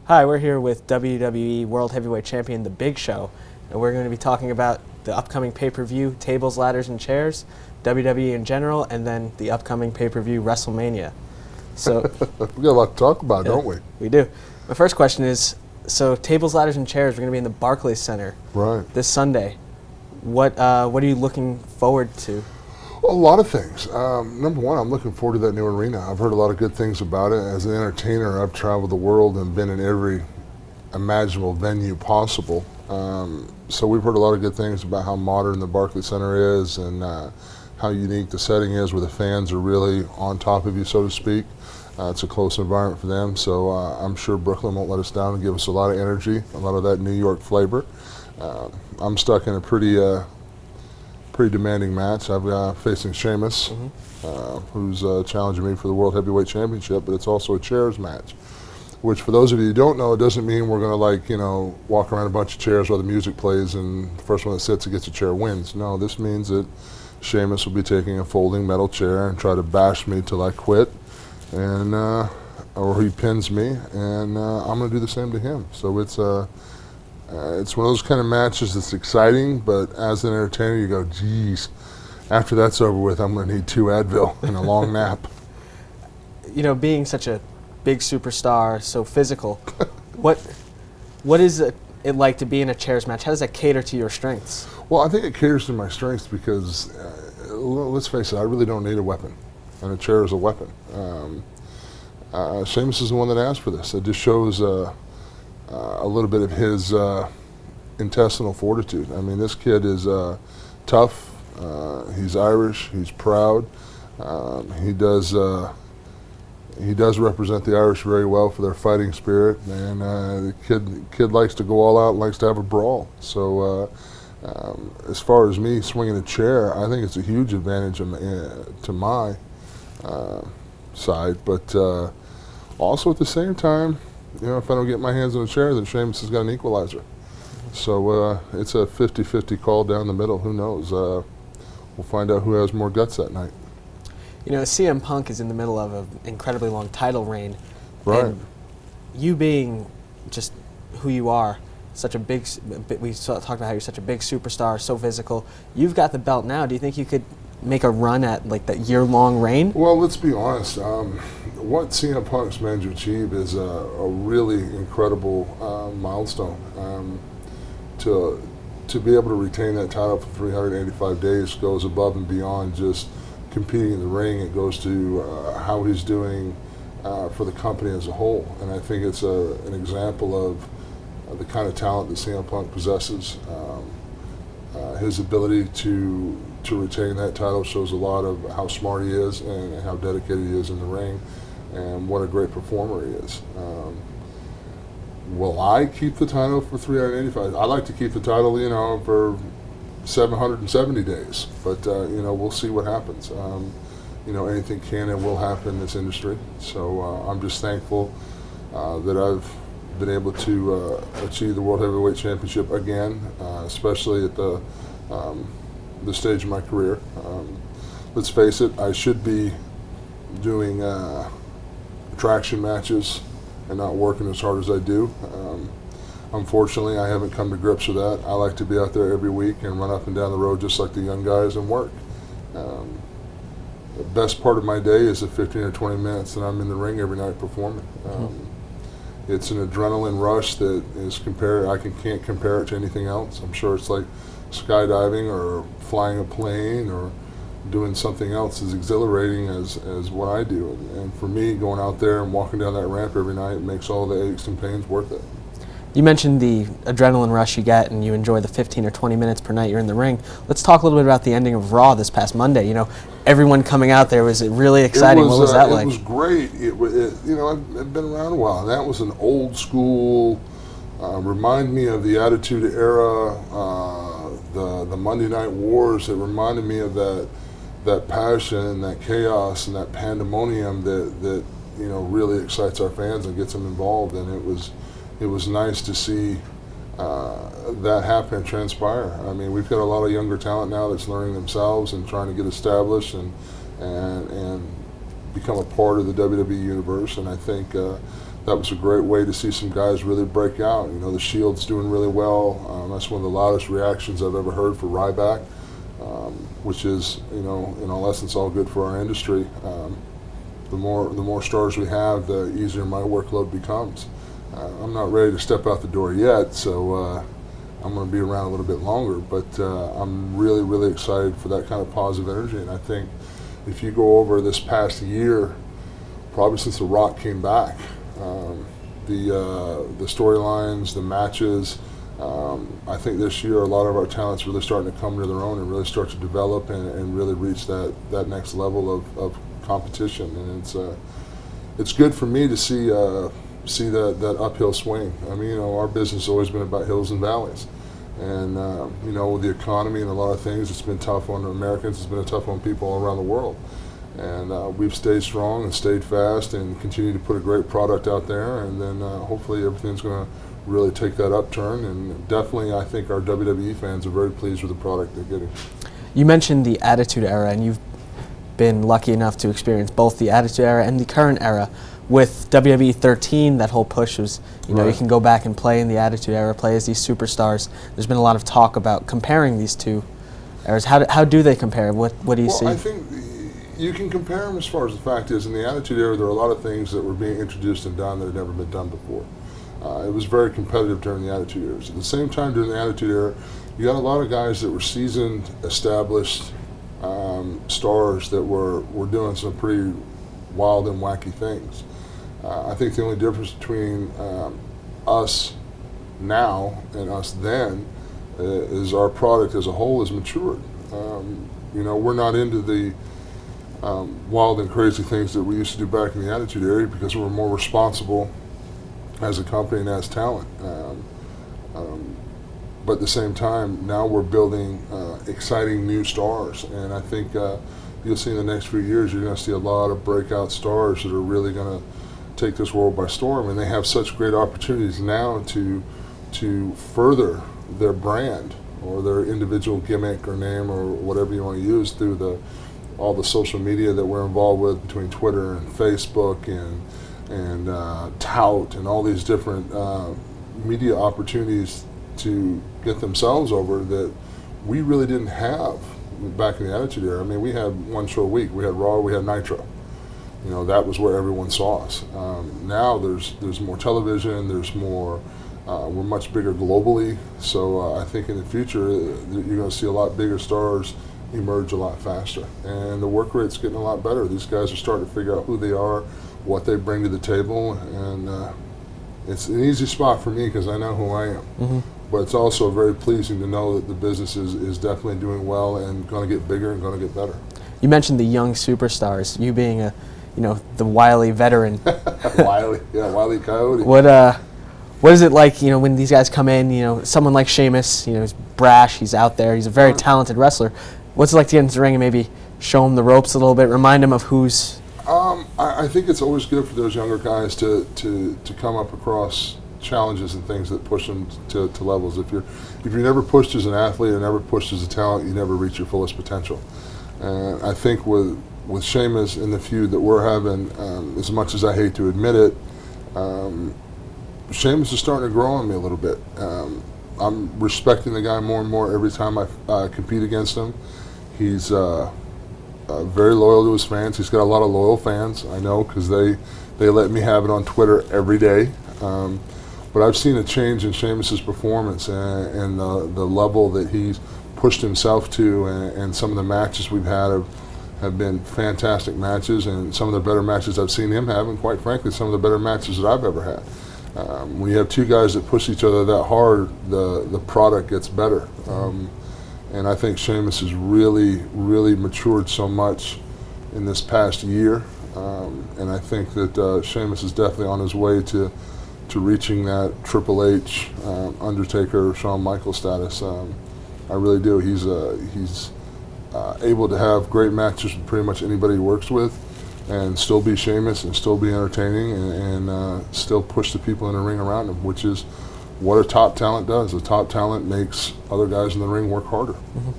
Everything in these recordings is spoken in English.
Hi, we're here with WWE World Heavyweight Champion The Big Show, and we're going to be talking about the upcoming pay-per-view Tables, Ladders, and Chairs, WWE in general, and then the upcoming pay-per-view WrestleMania. So we got a lot to talk about, don't we? We do. My first question is, so Tables, Ladders, and Chairs, we're going to be in the Barclays Center this Sunday. What are you looking forward to? A lot of things. Number one, I'm looking forward to that new arena. I've heard a lot of good things about it. As an entertainer, I've traveled the world and been in every imaginable venue possible. So we've heard a lot of good things about how modern the Barclays Center is and how unique the setting is, where the fans are really on top of you, so to speak. It's a close environment for them, so I'm sure Brooklyn won't let us down and give us a lot of energy, a lot of that New York flavor. I'm stuck in a pretty demanding match. I'm facing Sheamus, who's challenging me for the World Heavyweight Championship, but it's also a chairs match, which for those of you who don't know, it doesn't mean we're going to walk around a bunch of chairs while the music plays and the first one that sits and gets a chair wins. No, this means that Sheamus will be taking a folding metal chair and try to bash me till I quit, and or he pins me, and I'm going to do the same to him. So it's one of those kind of matches that's exciting, but as an entertainer, you go, geez, after that's over with, I'm going to need 2 Advil and a long nap. You know, being such a big superstar, so physical, what is it like to be in a chairs match? How does that cater to your strengths? Well, I think it caters to my strengths because, let's face it, I really don't need a weapon, and a chair is a weapon. Sheamus is the one that asked for this. It just shows a little bit of his intestinal fortitude. I mean, this kid is tough. He's Irish. He's proud. He does represent the Irish very well for their fighting spirit, and the kid likes to go all out and likes to have a brawl. So as far as me swinging a chair, I think it's a huge advantage to my side. But also at the same time, if I don't get my hands on a chair, then Sheamus has got an equalizer. So it's a 50-50 call down the middle. Who knows? We'll find out who has more guts that night. You know, CM Punk is in the middle of an incredibly long title reign. Right. And you being just who you are, such a big, we talked about how you're such a big superstar, so physical. You've got the belt now. Do you think you could make a run at like that year-long reign? Well, let's be honest. What CM Punk's managed to achieve is a really incredible milestone. To be able to retain that title for 385 days goes above and beyond just competing in the ring. It goes to how he's doing for the company as a whole, and I think it's an example of the kind of talent that CM Punk possesses. His ability to retain that title shows a lot of how smart he is and how dedicated he is in the ring, and what a great performer he is. Will I keep the title for 385? I'd like to keep the title, for 770 days, but we'll see what happens. Anything can and will happen in this industry. So I'm just thankful that I've been able to achieve the World Heavyweight Championship again, especially at the stage of my career. Let's face it, I should be doing attraction matches and not working as hard as I do. Unfortunately, I haven't come to grips with that. I like to be out there every week and run up and down the road just like the young guys and work. The best part of my day is the 15 or 20 minutes that I'm in the ring every night performing. It's an adrenaline rush that is can't compare it to anything else. I'm sure it's like skydiving or flying a plane or doing something else as exhilarating as what I do. And for me, going out there and walking down that ramp every night makes all the aches and pains worth it. You mentioned the adrenaline rush you get, and you enjoy the 15 or 20 minutes per night you're in the ring. Let's talk a little bit about the ending of Raw this past Monday. Everyone coming out there, was it really exciting? What was that like? It was great. I've been around a while. That was an old school, remind me of the Attitude Era, the Monday Night Wars. It reminded me of that passion, that chaos, and that pandemonium that really excites our fans and gets them involved. And it was nice to see that happen and transpire. I mean, we've got a lot of younger talent now that's learning themselves and trying to get established and become a part of the WWE universe. And I think that was a great way to see some guys really break out. You know, the Shield's doing really well. That's one of the loudest reactions I've ever heard for Ryback, which is, you know, in all essence, all good for our industry. The more stars we have, the easier my workload becomes. I'm not ready to step out the door yet, so I'm going to be around a little bit longer, but I'm really, really excited for that kind of positive energy. And I think if you go over this past year, probably since The Rock came back, the storylines, the matches, I think this year a lot of our talent's really starting to come to their own and really start to develop and really reach that next level of competition. And it's good for me to see that uphill swing. I mean, you know, our business has always been about hills and valleys. And, you know, with the economy and a lot of things, it's been tough on Americans, it's been tough on people all around the world. And we've stayed strong and stayed fast and continue to put a great product out there. And then hopefully everything's going to really take that upturn. And definitely I think our WWE fans are very pleased with the product they're getting. You mentioned the Attitude Era, and you've been lucky enough to experience both the Attitude Era and the current era. With WWE 13, that whole push was, you know, right. You can go back and play in the Attitude Era, play as these superstars. There's been a lot of talk about comparing these two eras. How do they compare? What do you see? Well, I think you can compare them as far as the fact is, in the Attitude Era, there are a lot of things that were being introduced and done that had never been done before. It was very competitive during the Attitude Era. At the same time, during the Attitude Era, you got a lot of guys that were seasoned, established stars that were doing some pretty wild and wacky things. I think the only difference between us now and us then is our product as a whole has matured. You know, we're not into the wild and crazy things that we used to do back in the Attitude Era because we're more responsible as a company and as talent. But at the same time, now we're building exciting new stars, and I think you'll see in the next few years you're going to see a lot of breakout stars that are really going to take this world by storm, and they have such great opportunities now to further their brand or their individual gimmick or name or whatever you want to use through all the social media that we're involved with between Twitter and Facebook and Tout and all these different media opportunities to get themselves over that we really didn't have back in the Attitude Era. I mean, we had one show a week. We had Raw, we had Nitro. You know, that was where everyone saw us. Now there's more television, there's more, we're much bigger globally. So I think in the future you're going to see a lot bigger stars emerge a lot faster. And the work rate's getting a lot better. These guys are starting to figure out who they are, what they bring to the table, and it's an easy spot for me because I know who I am. Mm-hmm. But it's also very pleasing to know that the business is definitely doing well and going to get bigger and going to get better. You mentioned the young superstars, you being the wily veteran. Wily Coyote. What is it like, when these guys come in, someone like Sheamus, he's brash, he's out there, he's a very talented wrestler. What's it like to get into the ring and maybe show him the ropes a little bit, remind him of who's... I think it's always good for those younger guys to come up across challenges and things that push them to levels. If you're never pushed as an athlete or never pushed as a talent, you never reach your fullest potential. And I think with Sheamus and the feud that we're having, as much as I hate to admit it, Sheamus is starting to grow on me a little bit. I'm respecting the guy more and more every time I compete against him. He's very loyal to his fans. He's got a lot of loyal fans, I know, because they let me have it on Twitter every day. But I've seen a change in Sheamus's performance and the level that he's pushed himself to, and some of the matches we've had have been fantastic matches, and some of the better matches I've seen him have, and quite frankly, some of the better matches that I've ever had. When you have two guys that push each other that hard, the product gets better. And I think Sheamus has really, really matured so much in this past year. And I think that Sheamus is definitely on his way to reaching that Triple H, Undertaker, Shawn Michaels status. I really do. He's able to have great matches with pretty much anybody he works with, and still be Sheamus and still be entertaining and still push the people in the ring around him, which is what a top talent does. A top talent makes other guys in the ring work harder. Mm-hmm.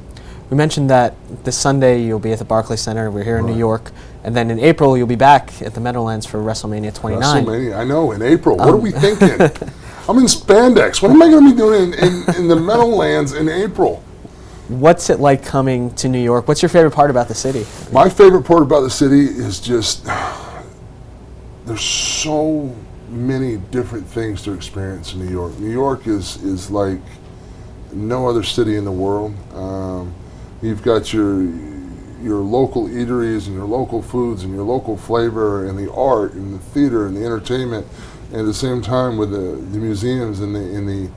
We mentioned that this Sunday you'll be at the Barclays Center. We're here in Right. New York. And then in April, you'll be back at the Meadowlands for WrestleMania 29. WrestleMania, I know, in April. What are we thinking? I'm in spandex. What am I going to be doing in the Meadowlands in April? What's it like coming to New York? What's your favorite part about the city? My favorite part about the city is just there's so many different things to experience in New York. New York is like no other city in the world. You've got your local eateries and your local foods and your local flavor and the art and the theater and the entertainment, and at the same time with the museums and the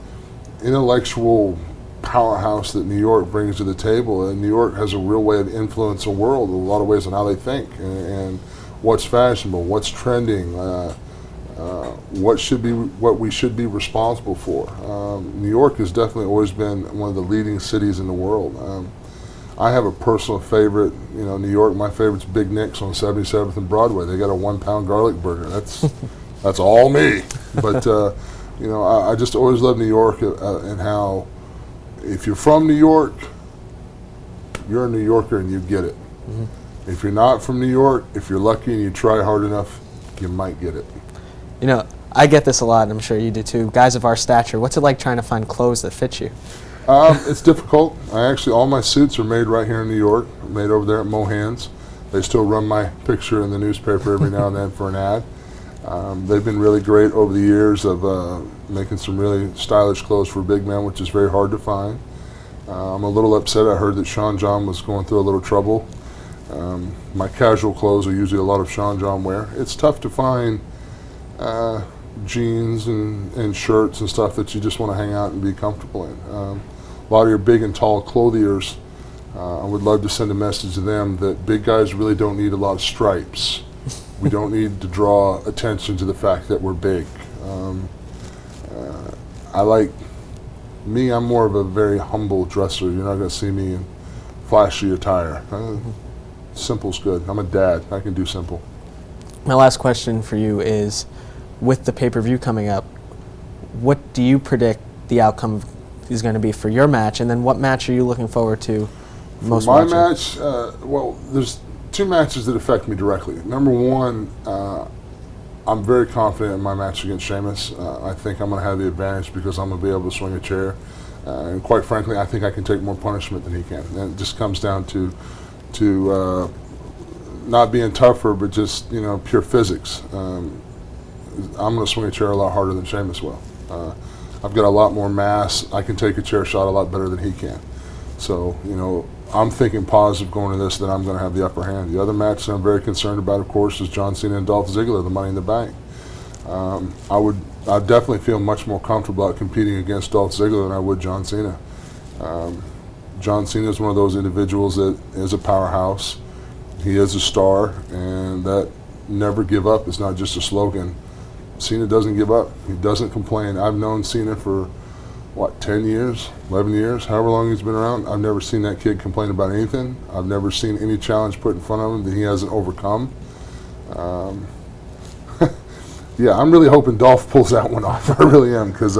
intellectual powerhouse that New York brings to the table. And New York has a real way of influencing the world in a lot of ways on how they think and what's fashionable, what's trending, what we should be responsible for. New York has definitely always been one of the leading cities in the world. I have a personal favorite, New York. My favorite's Big Nick's on 77th and Broadway. They got a 1-pound garlic burger. That's all me. But I just always love New York and how if you're from New York, you're a New Yorker and you get it. Mm-hmm. If you're not from New York, if you're lucky and you try hard enough, you might get it. I get this a lot, and I'm sure you do too. Guys of our stature, what's it like trying to find clothes that fit you? It's difficult. All my suits are made right here in New York, made over there at Mohan's. They still run my picture in the newspaper every now and then for an ad. They've been really great over the years of making some really stylish clothes for big men, which is very hard to find. I'm a little upset. I heard that Sean John was going through a little trouble. My casual clothes are usually a lot of Sean John wear. It's tough to find jeans and shirts and stuff that you just want to hang out and be comfortable in. A lot of your big and tall clothiers, I would love to send a message to them that big guys really don't need a lot of stripes. We don't need to draw attention to the fact that we're big. I'm more of a very humble dresser. You're not going to see me in flashy attire. Simple's good. I'm a dad. I can do simple. My last question for you is, with the pay-per-view coming up, what do you predict the outcome is going to be for your match, and then what match are you looking forward to most? For my match, there's two matches that affect me directly. Number one, I'm very confident in my match against Sheamus. I think I'm going to have the advantage because I'm going to be able to swing a chair. And quite frankly, I think I can take more punishment than he can. And it just comes down to not being tougher, but just pure physics. I'm going to swing a chair a lot harder than Sheamus will. I've got a lot more mass. I can take a chair shot a lot better than he can. So, I'm thinking positive going to this that I'm going to have the upper hand. The other match that I'm very concerned about, of course, is John Cena and Dolph Ziggler, the Money in the Bank. I'd definitely feel much more comfortable about competing against Dolph Ziggler than I would John Cena. John Cena is one of those individuals that is a powerhouse. He is a star, and that never give up is not just a slogan. Cena doesn't give up. He doesn't complain. I've known Cena for 10 years, 11 years, however long he's been around. I've never seen that kid complain about anything. I've never seen any challenge put in front of him that he hasn't overcome. Yeah, I'm really hoping Dolph pulls that one off. I really am, because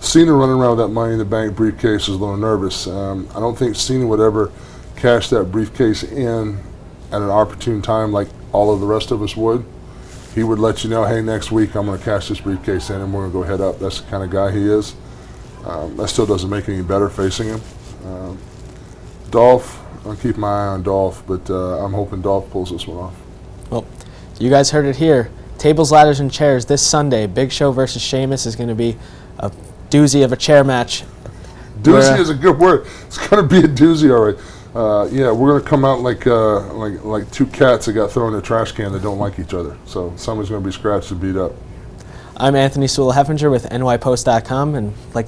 Cena running around with that Money in the Bank briefcase is a little nervous. I don't think Cena would ever cash that briefcase in at an opportune time like all of the rest of us would. He would let you know, hey, next week I'm going to cash this briefcase in and we're going to go head up. That's the kind of guy he is. That still doesn't make it any better facing him. Dolph, I'll keep my eye on Dolph, but I'm hoping Dolph pulls this one off. Well, you guys heard it here. Tables, ladders, and chairs this Sunday. Big Show versus Sheamus is going to be a doozy of a chair match. Doozy is a good word. It's going to be a doozy, all right. Yeah, we're going to come out like two cats that got thrown in a trash can that don't like each other. So somebody's going to be scratched and beat up. I'm Anthony Sewell-Heffinger with NYPost.com, and like